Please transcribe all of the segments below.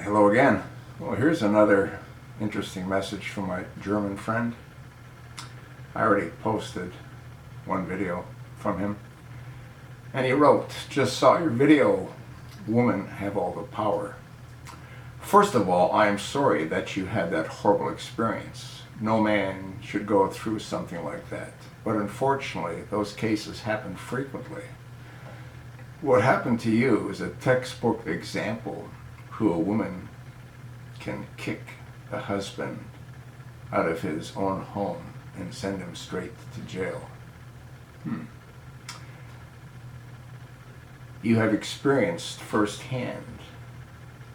Hello again. Well, here's another interesting message from my German friend. I already posted one video from him. And he wrote, "Just saw your video. Women have all the power. First of all, I am sorry that you had that horrible experience. No man should go through something like that. But unfortunately, those cases happen frequently. What happened to you is a textbook example who a woman can kick a husband out of his own home and send him straight to jail. You have experienced firsthand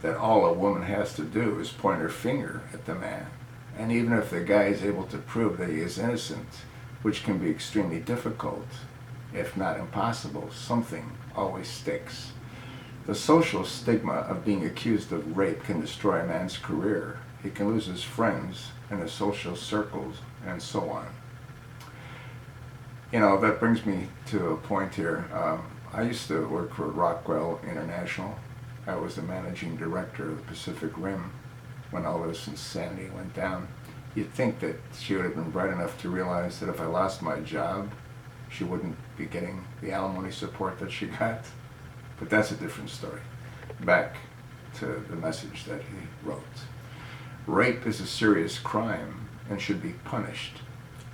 that all a woman has to do is point her finger at the man. And even if the guy is able to prove that he is innocent, which can be extremely difficult, if not impossible, something always sticks. The social stigma of being accused of rape can destroy a man's career. He can lose his friends and his social circles and so on." You know, that brings me to a point here. I used to work for Rockwell International. I was the managing director of the Pacific Rim when all this insanity went down. You'd think that she would have been bright enough to realize that if I lost my job, she wouldn't be getting the alimony support that she got. But that's a different story. Back to the message that he wrote. Rape is a serious crime and should be punished.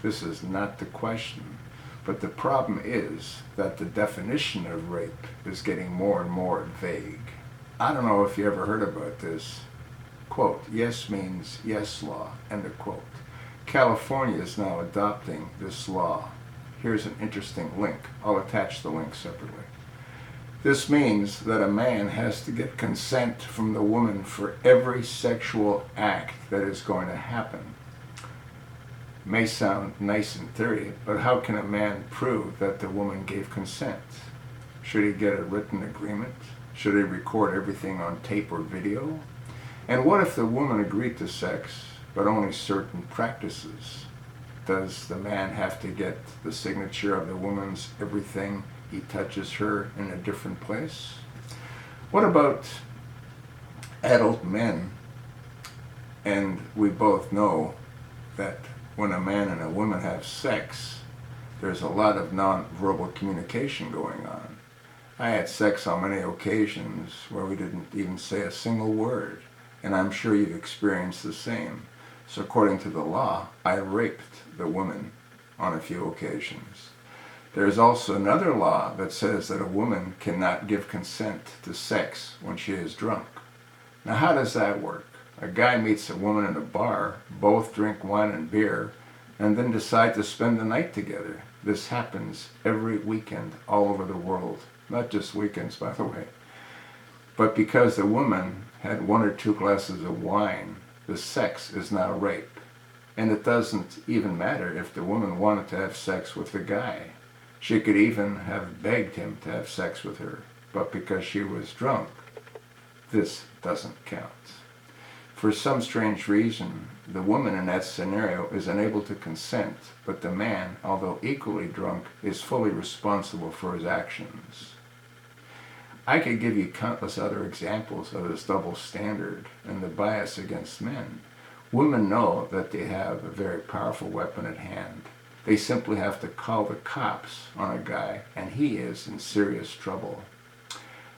This is not the question. But the problem is that the definition of rape is getting more and more vague. I don't know if you ever heard about this. Quote, "Yes means yes law," end of quote. California is now adopting this law. Here's an interesting link. I'll attach the link separately. This means that a man has to get consent from the woman for every sexual act that is going to happen. May sound nice in theory, but how can a man prove that the woman gave consent? Should he get a written agreement? Should he record everything on tape or video? And what if the woman agreed to sex, but only certain practices? Does the man have to get the signature of the woman's everything he touches her in a different place? What about adult men? And we both know that when a man and a woman have sex, there's a lot of non-verbal communication going on. I had sex on many occasions where we didn't even say a single word, and I'm sure you've experienced the same. So according to the law, I raped the woman on a few occasions. There's also another law that says that a woman cannot give consent to sex when she is drunk. Now how does that work? A guy meets a woman in a bar, both drink wine and beer, and then decide to spend the night together. This happens every weekend all over the world. Not just weekends, by the way. But because the woman had 1 or 2 glasses of wine, the sex is now rape. And it doesn't even matter if the woman wanted to have sex with the guy. She could even have begged him to have sex with her. But because she was drunk, this doesn't count. For some strange reason, the woman in that scenario is unable to consent, but the man, although equally drunk, is fully responsible for his actions. I could give you countless other examples of this double standard and the bias against men. Women know that they have a very powerful weapon at hand. They simply have to call the cops on a guy, and he is in serious trouble.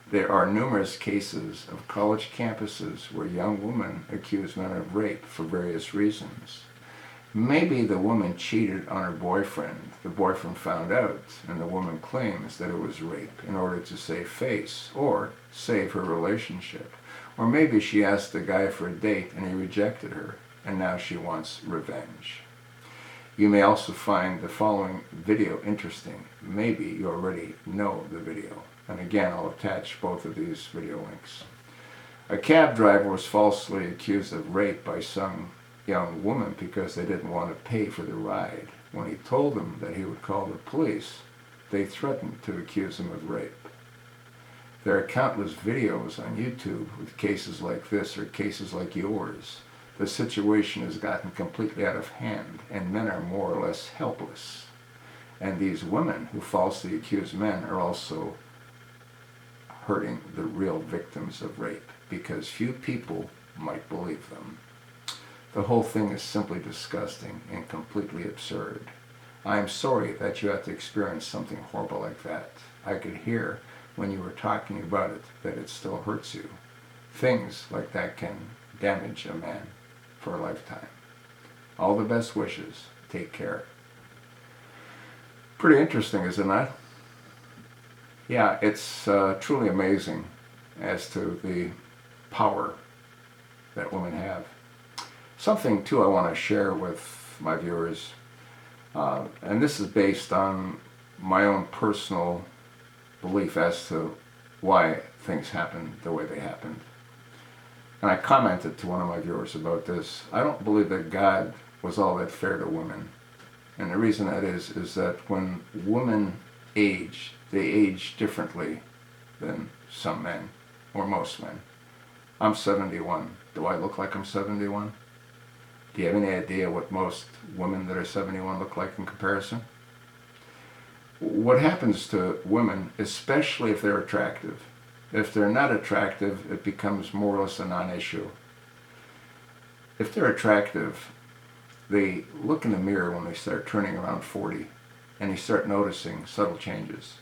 There are numerous cases of college campuses where young women accuse men of rape for various reasons. Maybe the woman cheated on her boyfriend. The boyfriend found out, and the woman claims that it was rape in order to save face or save her relationship. Or maybe she asked the guy for a date and he rejected her, and now she wants revenge. You may also find the following video interesting. Maybe you already know the video. And again, I'll attach both of these video links. A cab driver was falsely accused of rape by some young woman because they didn't want to pay for the ride. When he told them that he would call the police, they threatened to accuse him of rape. There are countless videos on YouTube with cases like this or cases like yours. The situation has gotten completely out of hand, and men are more or less helpless. And these women who falsely accuse men are also hurting the real victims of rape, because few people might believe them. The whole thing is simply disgusting and completely absurd. I am sorry that you had to experience something horrible like that. I could hear when you were talking about it that it still hurts you. Things like that can damage a man for a lifetime. All the best wishes. Take care. Pretty interesting, isn't it? Yeah, it's truly amazing as to the power that women have. Something, too, I want to share with my viewers, and this is based on my own personal belief as to why things happen the way they happened. And I commented to one of my viewers about this. I don't believe that God was all that fair to women. And the reason that is that when women age, they age differently than some men, or most men. I'm 71. Do I look like I'm 71? Do you have any idea what most women that are 71 look like in comparison? What happens to women, especially if they're attractive, if they're not attractive, it becomes more or less a non-issue. If they're attractive, they look in the mirror when they start turning around 40, and they start noticing subtle changes.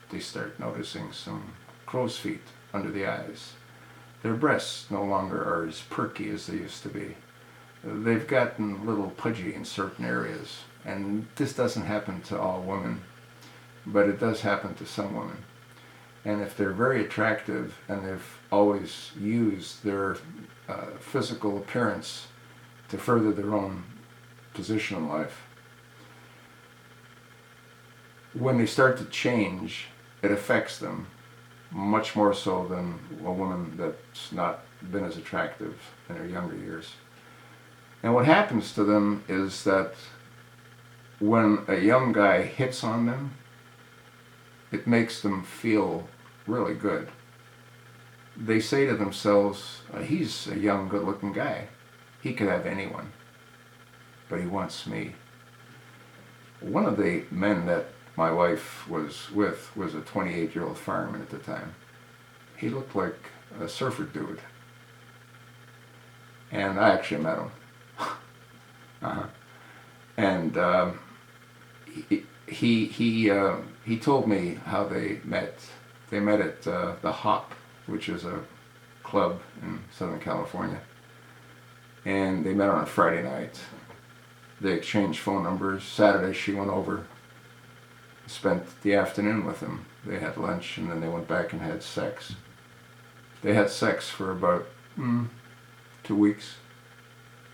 They start noticing some crow's feet under the eyes. Their breasts no longer are as perky as they used to be. They've gotten a little pudgy in certain areas, and this doesn't happen to all women, but it does happen to some women. And if they're very attractive and they've always used their physical appearance to further their own position in life, when they start to change, it affects them much more so than a woman that's not been as attractive in her younger years. And what happens to them is that when a young guy hits on them, it makes them feel really good. They say to themselves, he's a young, good-looking guy. He could have anyone, but he wants me. One of the men that my wife was with was a 28-year-old fireman at the time. He looked like a surfer dude. And I actually met him. And he told me how they met. They met at the Hop, which is a club in Southern California. And they met on a Friday night. They exchanged phone numbers. Saturday she went over, spent the afternoon with him. They had lunch and then they went back and had sex. They had sex for about 2 weeks,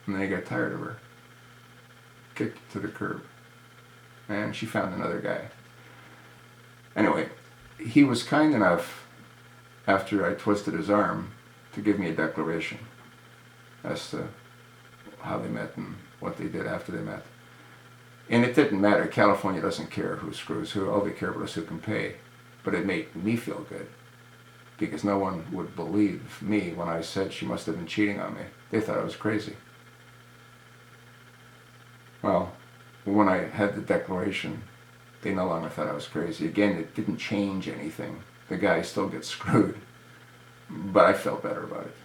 and then he got tired of her. Kicked it to the curb. And she found another guy. Anyway, he was kind enough, after I twisted his arm, to give me a declaration as to how they met and what they did after they met. And it didn't matter. California doesn't care who screws who. All they care about is who can pay. But it made me feel good, because no one would believe me when I said she must have been cheating on me. They thought I was crazy. Well, when I had the declaration, they no longer thought I was crazy. Again, it didn't change anything. The guy still gets screwed, but I felt better about it.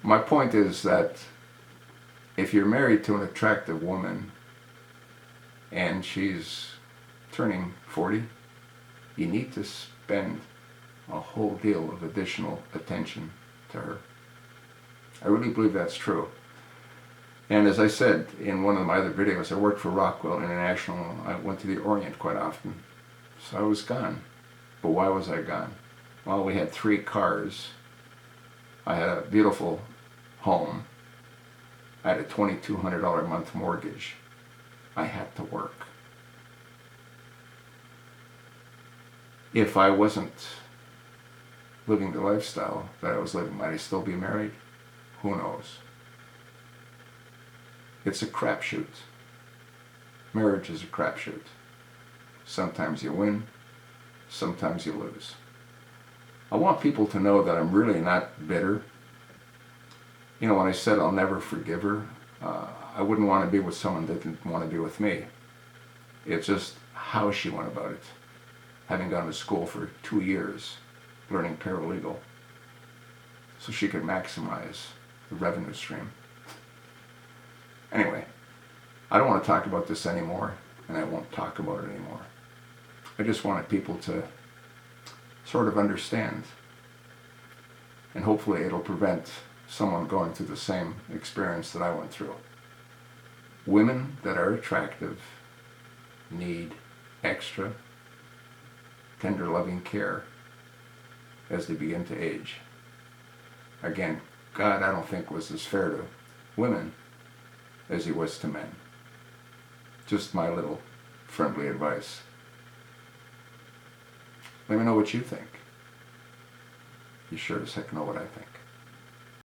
My point is that if you're married to an attractive woman and she's turning 40, you need to spend a whole deal of additional attention to her. I really believe that's true. And as I said in one of my other videos, I worked for Rockwell International. I went to the Orient quite often. So I was gone. But why was I gone? Well, we had 3 cars. I had a beautiful home. I had a $2,200 a month mortgage. I had to work. If I wasn't living the lifestyle that I was living, might I still be married? Who knows? It's a crapshoot. Marriage is a crapshoot. Sometimes you win, sometimes you lose. I want people to know that I'm really not bitter. You know, when I said I'll never forgive her, I wouldn't want to be with someone that didn't want to be with me. It's just how she went about it. Having gone to school for 2 years, learning paralegal. so she could maximize the revenue stream. Anyway, I don't want to talk about this anymore, and I won't talk about it anymore. I just wanted people to sort of understand, and hopefully it'll prevent someone going through the same experience that I went through. Women that are attractive need extra tender loving care as they begin to age. Again, God, I don't think, was as fair to women as he was to men. Just my little friendly advice. Let me know what you think. You sure as heck know what I think.